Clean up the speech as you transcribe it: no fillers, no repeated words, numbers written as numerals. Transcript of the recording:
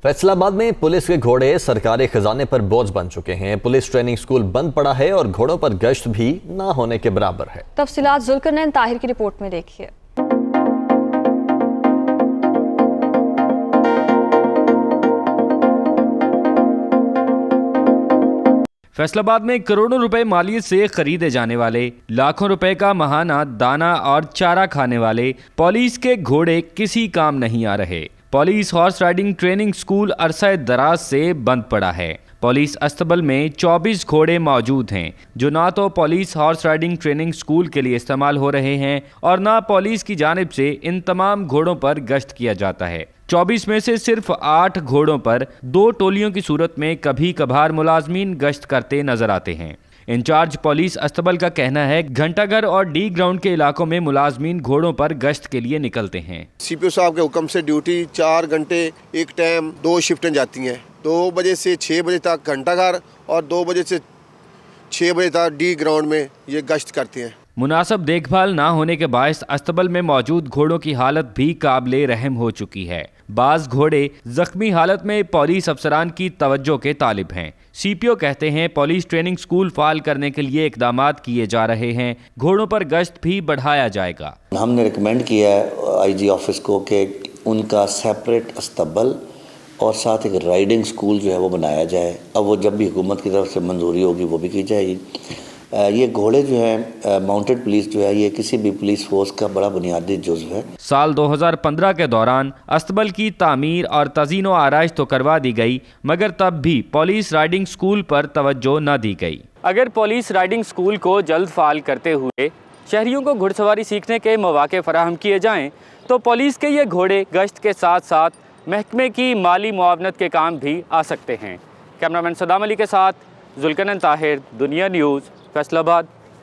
फैसलाबाद में पुलिस के घोड़े सरकारी खजाने पर बोझ बन चुके हैं। पुलिस ट्रेनिंग स्कूल बंद पड़ा है और घोड़ों पर गश्त भी ना होने के बराबर है। तफसीलात जुल्करनैन ताहिर की रिपोर्ट में देखिए। फैसलाबाद में करोड़ों रुपए मालियत से खरीदे जाने वाले, लाखों रुपए का महाना दाना और चारा खाने वाले पुलिस के घोड़े किसी काम नहीं आ रहे। Police horse riding training school अरसा दराज से बंद पड़ा है। पुलिस अस्तबल में 24 घोड़े मौजूद हैं, जो ना तो police horse riding training school के लिए इस्तेमाल हो रहे हैं और ना पुलिस की जानिब से इन तमाम घोड़ों पर गश्त किया जाता है। 24 में से सिर्फ 8 घोड़ों पर 2 टोलियों की सूरत में कभी कभार मुलाजमीन गश्त करते नजर आते हैं। इंचार्ज पुलिस अस्तबल का कहना है घंटाघर और डी ग्राउंड के इलाकों में मुलाजमीन घोड़ों पर गश्त के लिए निकलते हैं। सीपीओ साहब के हुक्म से ड्यूटी 4 घंटे एक टाइम 2 शिफ्टें जाती हैं। 2 बजे से 6 बजे तक घंटाघर और 2 बजे से 6 बजे तक डी ग्राउंड में ये गश्त करते हैं। मुनासिब देखभाल ना होने के बायस अस्तबल में मौजूद घोड़ों की हालत भी काबिले रहम हो चुकी है। बाज घोड़े जख्मी हालत में पुलिस अफसरान की तवज्जो के तालिब हैं। सीपीओ कहते हैं पुलिस ट्रेनिंग स्कूल फाल करने के लिए इकदामात किए जा रहे हैं। घोड़ों पर गश्त भी बढ़ाया जाएगा। हमने रिकमेंड किया है आईजी ऑफिस को कि उनका सेपरेट अस्तबल और साथ एक राइडिंग स्कूल जो है वो बनाया जाए। अब वो जब भी हुकूमत की तरफ से मंजूरी होगी वो भी की जाएगी। ये घोड़े जो है माउंटेड पुलिस जो है ये किसी भी पुलिस फोर्स का बड़ा बुनियादी जुज़्व है। साल 2015 के दौरान अस्तबल की तामीर और तज़ीन व आराइश तो करवा दी गई, मगर तब भी पुलिस राइडिंग स्कूल पर तवज्जो न दी गई। अगर पुलिस राइडिंग स्कूल को जल्द फाल करते हुए शहरियों को घुड़सवारी सीखने के मौके फराहम किए जाएँ तो पुलिस के ये घोड़े गश्त के साथ साथ महकमे की माली मुआवनत के काम भी आ सकते हैं। कैमरामैन सदाम अली के साथ जुल्करनैन ताहिर, दुनिया न्यूज़, फैसलाबाद।